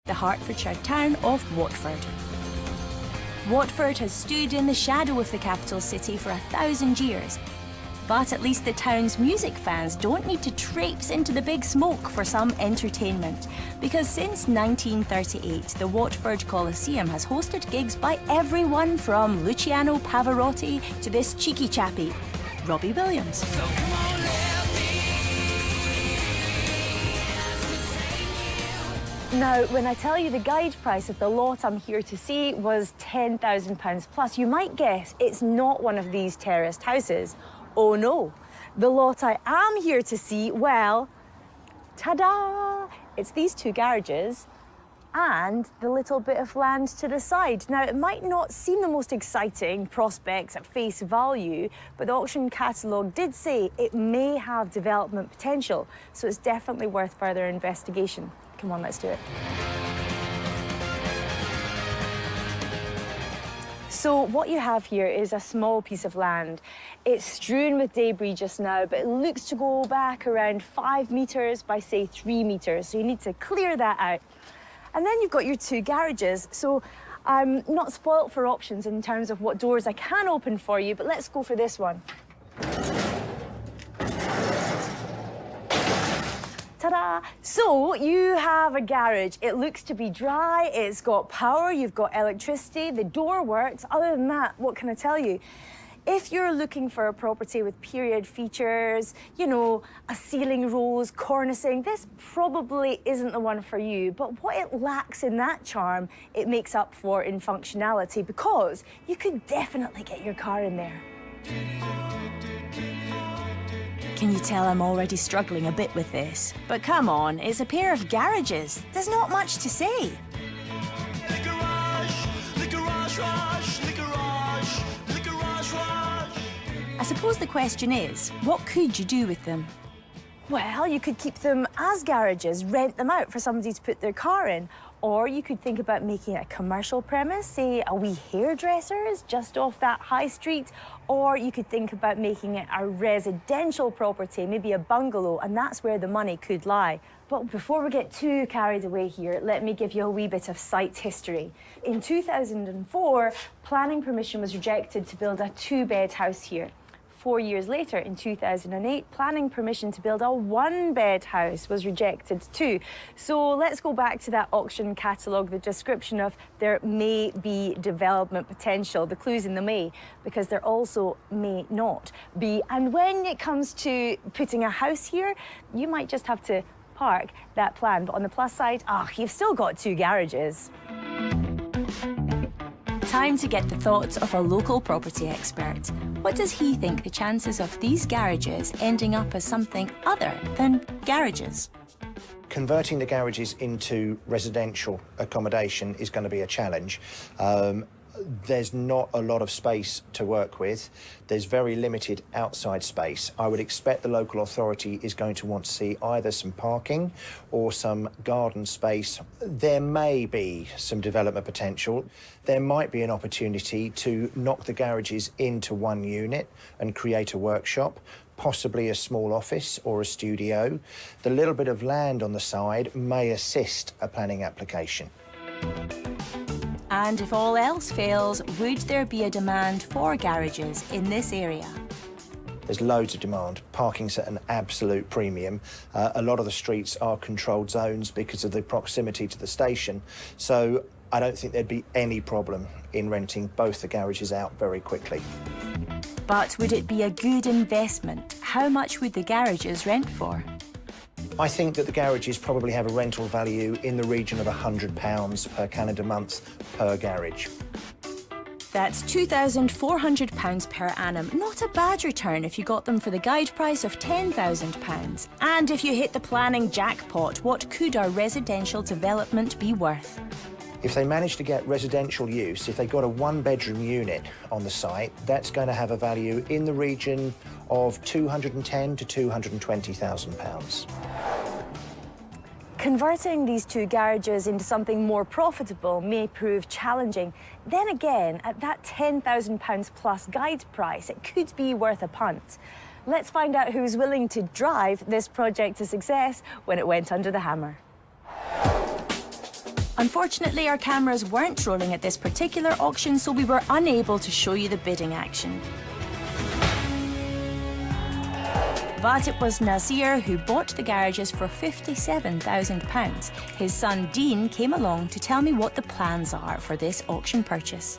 the Hertfordshire town of Watford. Watford has stood in the shadow of the capital city for 1,000 years. But at least the town's music fans don't need to traipse into the big smoke for some entertainment. Because since 1938, the Watford Coliseum has hosted gigs by everyone from Luciano Pavarotti to this cheeky chappie, Robbie Williams. Now, when I tell you the guide price of the lot I'm here to see was £10,000 plus, you might guess it's not one of these terraced houses. Oh no, the lot I am here to see, well, ta-da! It's these two garages and the little bit of land to the side. Now, it might not seem the most exciting prospects at face value, but the auction catalogue did say it may have development potential, so it's definitely worth further investigation. Come on, let's do it. So what you have here is a small piece of land. It's strewn with debris just now, but it looks to go back around 5 metres by, say, 3 metres. So you need to clear that out. And then you've got your two garages. So I'm not spoilt for options in terms of what doors I can open for you, but let's go for this one. Ta-da! So you have a garage. It looks to be dry, it's got power, you've got electricity, the door works. Other than that, what can I tell you? If you're looking for a property with period features, you know, a ceiling rose, cornicing, this probably isn't the one for you. But what it lacks in that charm, it makes up for in functionality, because you could definitely get your car in there. Can you tell I'm already struggling a bit with this? But come on, it's a pair of garages. There's not much to say. I suppose the question is, what could you do with them? Well, you could keep them as garages, rent them out for somebody to put their car in. Or you could think about making it a commercial premise, say a wee hairdresser's just off that high street. Or you could think about making it a residential property, maybe a bungalow, and that's where the money could lie. But before we get too carried away here, let me give you a wee bit of site history. In 2004, planning permission was rejected to build a 2-bed house here. 4 years later, in 2008, planning permission to build a 1-bed house was rejected too. So let's go back to that auction catalogue, the description of there may be development potential, the clues in the may, because there also may not be. And when it comes to putting a house here, you might just have to park that plan. But on the plus side, you've still got 2 garages. Time to get the thoughts of a local property expert. What does he think the chances of these garages ending up as something other than garages? Converting the garages into residential accommodation is going to be a challenge. There's not a lot of space to work with. There's very limited outside space. I would expect the local authority is going to want to see either some parking or some garden space. There may be some development potential. There might be an opportunity to knock the garages into one unit and create a workshop, possibly a small office or a studio. The little bit of land on the side may assist a planning application. And if all else fails, would there be a demand for garages in this area? There's loads of demand. Parking's at an absolute premium. A lot of the streets are controlled zones because of the proximity to the station. So I don't think there'd be any problem in renting both the garages out very quickly. But would it be a good investment? How much would the garages rent for? I think that the garages probably have a rental value in the region of £100 per calendar month per garage. That's £2,400 per annum. Not a bad return if you got them for the guide price of £10,000. And if you hit the planning jackpot, what could a residential development be worth? If they manage to get residential use, if they got a 1-bedroom unit on the site, that's going to have a value in the region of £210,000 to £220,000. Converting these 2 garages into something more profitable may prove challenging. Then again, at that £10,000 plus guide price, it could be worth a punt. Let's find out who's willing to drive this project to success when it went under the hammer. Unfortunately, our cameras weren't rolling at this particular auction, so we were unable to show you the bidding action. But it was Nazir who bought the garages for £57,000. His son Deen came along to tell me what the plans are for this auction purchase.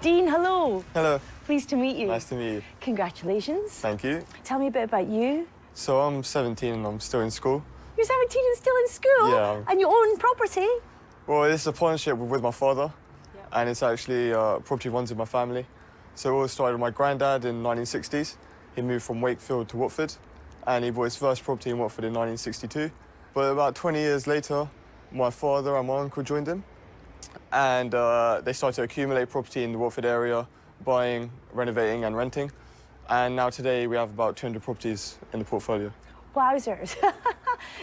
Deen, hello. Hello. Pleased to meet you. Nice to meet you. Congratulations. Thank you. Tell me a bit about you. So I'm 17 and I'm still in school. You're 17 and still in school? Yeah. And you own property? Well, this is a partnership with my father, and it's actually property runs in my family. So it all started with my granddad in the 1960s. He moved from Wakefield to Watford, and he bought his first property in Watford in 1962. But about 20 years later, my father and my uncle joined him, and they started to accumulate property in the Watford area, buying, renovating and renting. And now today we have about 200 properties in the portfolio. Wowzers.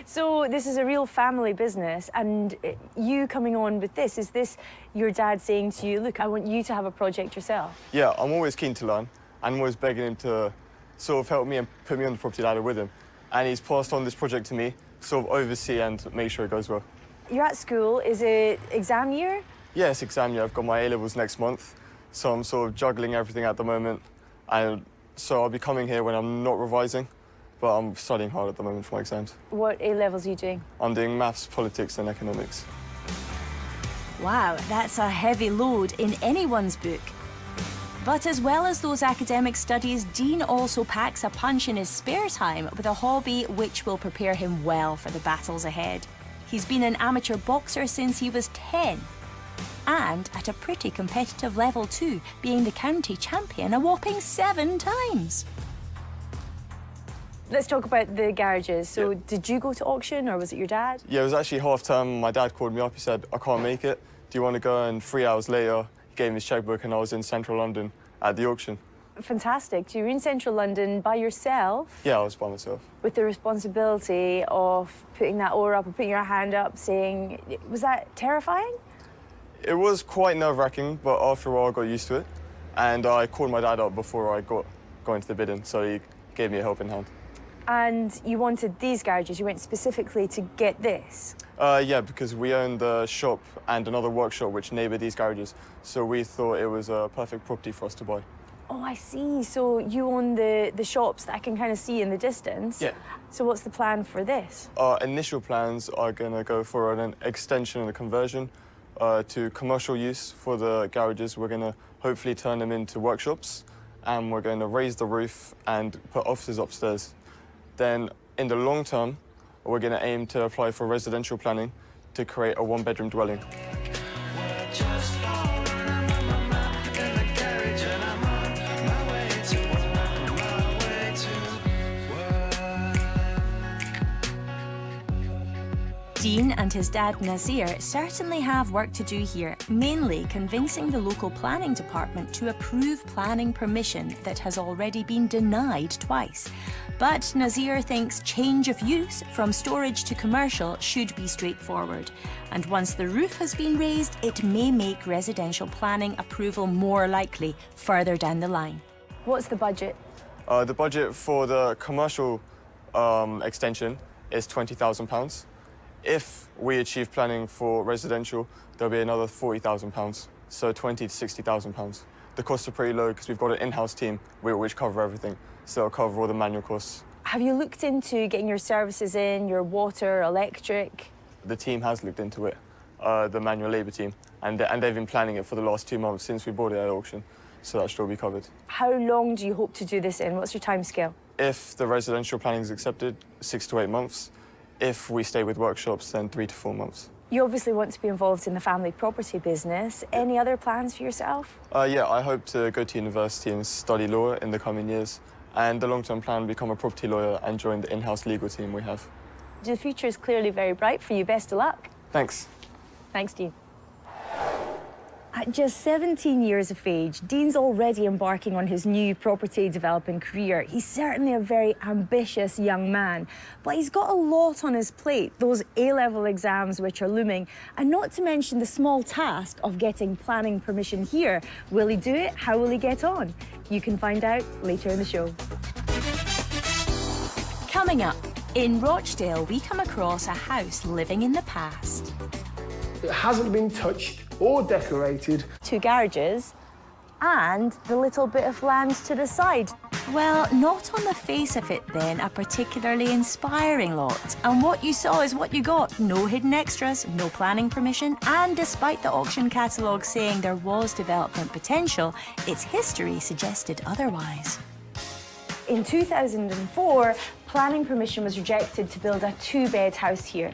So this is a real family business, and you coming on with this, is this your dad saying to you, look, I want you to have a project yourself? Yeah, I'm always keen to learn, and I'm always begging him to sort of help me and put me on the property ladder with him. And he's passed on this project to me, sort of oversee and make sure it goes well. You're at school, is it exam year? Yeah, it's exam year. I've got my A-levels next month, so I'm sort of juggling everything at the moment. And so I'll be coming here when I'm not revising, but I'm studying hard at the moment for my exams. What A-levels are you doing? I'm doing maths, politics and economics. Wow, that's a heavy load in anyone's book. But as well as those academic studies, Deen also packs a punch in his spare time with a hobby which will prepare him well for the battles ahead. He's been an amateur boxer since he was 10. And at a pretty competitive level too, being the county champion a whopping 7 times. Let's talk about the garages. So did you go to auction or was it your dad? Yeah, it was actually half term. My dad called me up. He said, I can't make it. Do you want to go? And 3 hours later, he gave me his checkbook and I was in central London at the auction. Fantastic. So you're in central London by yourself? Yeah, I was by myself. With the responsibility of putting that oar up or putting your hand up, saying, was that terrifying? It was quite nerve-wracking, but after a while I got used to it. And I called my dad up before I got into the bidding, so he gave me a helping hand. And you wanted these garages, you went specifically to get this? Yeah, because we own the shop and another workshop which neighbour these garages, so we thought it was a perfect property for us to buy. Oh, I see. So you own the shops that I can kind of see in the distance? Yeah. So what's the plan for this? Our initial plans are going to go for an extension and a conversion to commercial use for the garages. We're going to hopefully turn them into workshops, and we're going to raise the roof and put offices upstairs. Then, in the long term, we're going to aim to apply for residential planning to create a one-bedroom dwelling. Deen and his dad Nazir certainly have work to do here, mainly convincing the local planning department to approve planning permission that has already been denied twice. But Nazir thinks change of use from storage to commercial should be straightforward. And once the roof has been raised, it may make residential planning approval more likely further down the line. What's the budget? The budget for the commercial extension is £20,000. If we achieve planning for residential, there'll be another £40,000, so £20,000 to £60,000. The costs are pretty low because we've got an in-house team which cover everything, so they'll cover all the manual costs. Have you looked into getting your services in, your water, electric? The team has looked into it, the manual labour team, and they've been planning it for the last 2 months since we bought it at auction, so that should all be covered. How long do you hope to do this in? What's your timescale? If the residential planning is accepted, 6 to 8 months. If we stay with workshops, then 3 to 4 months. You obviously want to be involved in the family property business. Any other plans for yourself? Yeah, I hope to go to university and study law in the coming years. And the long-term plan, become a property lawyer and join the in-house legal team we have. The future is clearly very bright for you. Best of luck. Thanks. Thanks, Deen. At just 17 years of age, Deen's already embarking on his new property developing career. He's certainly a very ambitious young man, but he's got a lot on his plate, those A-level exams which are looming, and not to mention the small task of getting planning permission here. Will he do it? How will he get on? You can find out later in the show. Coming up, in Rochdale, we come across a house living in the past. It hasn't been touched or decorated. 2 garages and the little bit of land to the side. Well, not on the face of it then, a particularly inspiring lot. And what you saw is what you got. No hidden extras, no planning permission, and despite the auction catalogue saying there was development potential, its history suggested otherwise. In 2004, planning permission was rejected to build a 2-bed house here.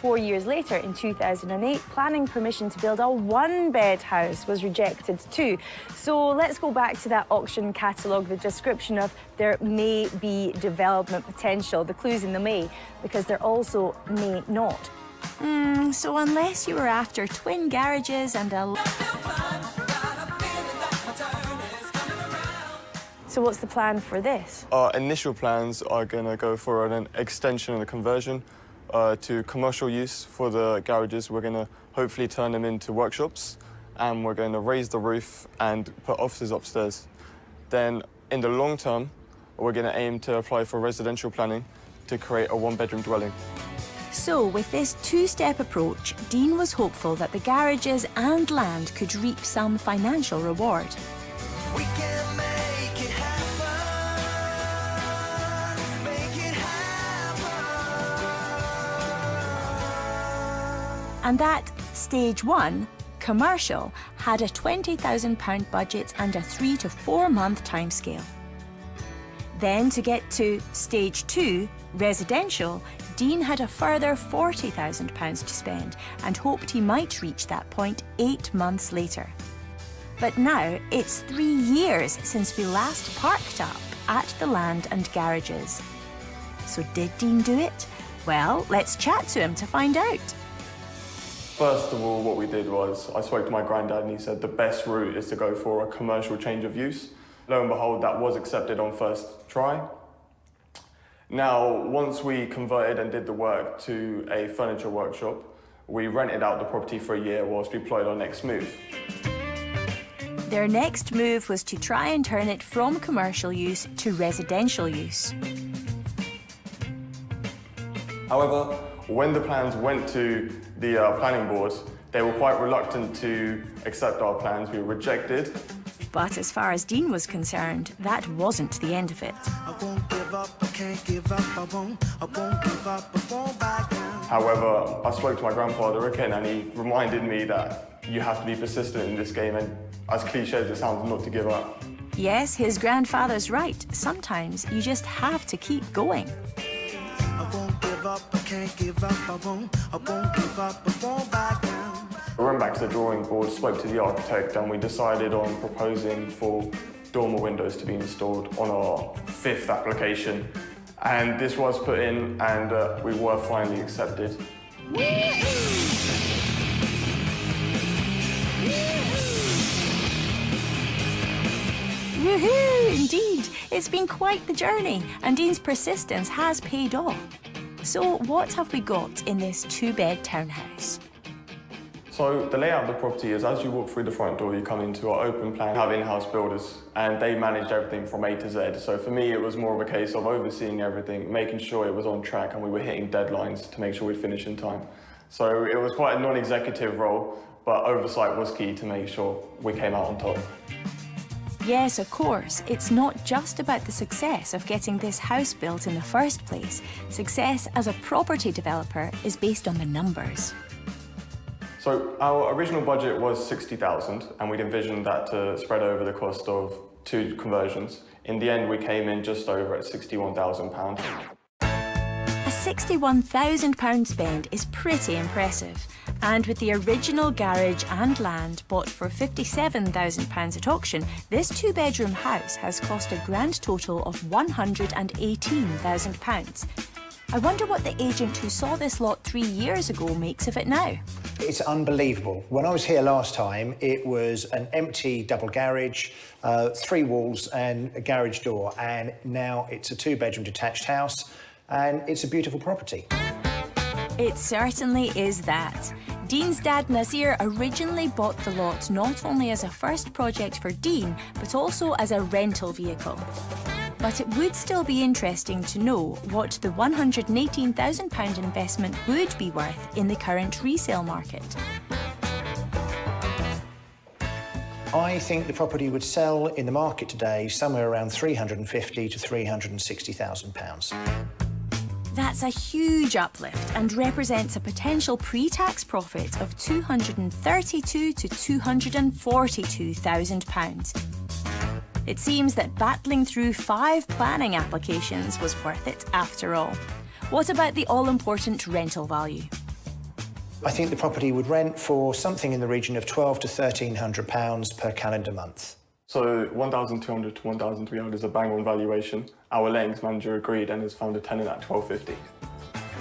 4 years later, in 2008, planning permission to build a 1-bed house was rejected too. So let's go back to that auction catalogue, the description of there may be development potential, the clues in the may, because there also may not. So unless you were after twin garages and a... So what's the plan for this? Our initial plans are going to go for an extension and a conversion to commercial use for the garages. We're going to hopefully turn them into workshops, and we're going to raise the roof and put offices upstairs. Then, in the long term, we're going to aim to apply for residential planning to create a 1-bedroom dwelling. So, with this 2-step approach, Deen was hopeful that the garages and land could reap some financial reward. We can make it happen, make it happen. And that stage 1, commercial, had a £20,000 budget and a 3 to 4 month timescale. Then to get to stage 2, residential, Deen had a further £40,000 to spend and hoped he might reach that point 8 months later. But now it's 3 years since we last parked up at the land and garages. So did Deen do it? Well, let's chat to him to find out. First of all, what we did was I spoke to my granddad and he said the best route is to go for a commercial change of use. Lo and behold, that was accepted on first try. Now, once we converted and did the work to a furniture workshop, we rented out the property for a year whilst we plotted our next move. Their next move was to try and turn it from commercial use to residential use. However, when the plans went to the planning board, they were quite reluctant to accept our plans. We were rejected. But as far as Deen was concerned, that wasn't the end of it. I won't give up, I can't give up, I won't give up, I won't back down. However, I spoke to my grandfather again and he reminded me that you have to be persistent in this game and, as cliche as it sounds, not to give up. Yes, his grandfather's right. Sometimes you just have to keep going. I won't give up, I can't give up, I won't give up, I won't back down. I went back to the drawing board, spoke to the architect, and we decided on proposing for dormer windows to be installed on our 5th application. And this was put in, and we were finally accepted. Woohoo! Indeed, it's been quite the journey, and Deen's persistence has paid off. So what have we got in this 2-bed townhouse? So the layout of the property is, as you walk through the front door, you come into our open plan, have in-house builders, and they managed everything from A to Z. So for me, it was more of a case of overseeing everything, making sure it was on track, and we were hitting deadlines to make sure we'd finish in time. So it was quite a non-executive role, but oversight was key to make sure we came out on top. Yes, of course, it's not just about the success of getting this house built in the first place. Success as a property developer is based on the numbers. So our original budget was 60,000, and we'd envisioned that to spread over the cost of 2 conversions. In the end, we came in just over at £61,000. A £61,000 spend is pretty impressive. And with the original garage and land bought for £57,000 at auction, this 2-bedroom house has cost a grand total of £118,000. I wonder what the agent who saw this lot 3 years ago makes of it now. It's unbelievable. When I was here last time, it was an empty double garage, 3 walls and a garage door, and now it's a 2-bedroom detached house, and it's a beautiful property. It certainly is that. Deen's dad Nazir originally bought the lot not only as a first project for Deen, but also as a rental vehicle. But it would still be interesting to know what the £118,000 investment would be worth in the current resale market. I think the property would sell in the market today somewhere around £350,000 to £360,000. That's a huge uplift and represents a potential pre-tax profit of £232,000 to £242,000. It seems that battling through 5 planning applications was worth it after all. What about the all-important rental value? I think the property would rent for something in the region of £1,200 to £1,300 per calendar month. So 1,200 to 1,300 is a bang-on valuation. Our lettings manager agreed and has found a tenant at £1,250.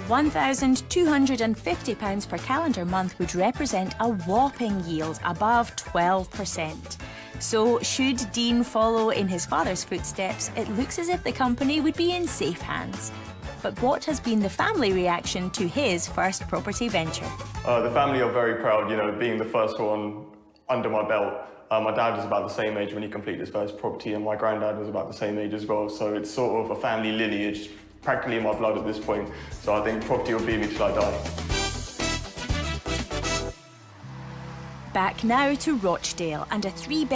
£1,250 per calendar month would represent a whopping yield above 12%. So, should Dean follow in his father's footsteps, it looks as if the company would be in safe hands. But what has been the family reaction to his first property venture? The family are very proud, being the first one under my belt. My dad was about the same age when he completed his first property, and my granddad was about the same age as well. So it's sort of a family lineage, practically in my blood at this point. So I think property will be me till I die. Back now to Rochdale and a 3-bed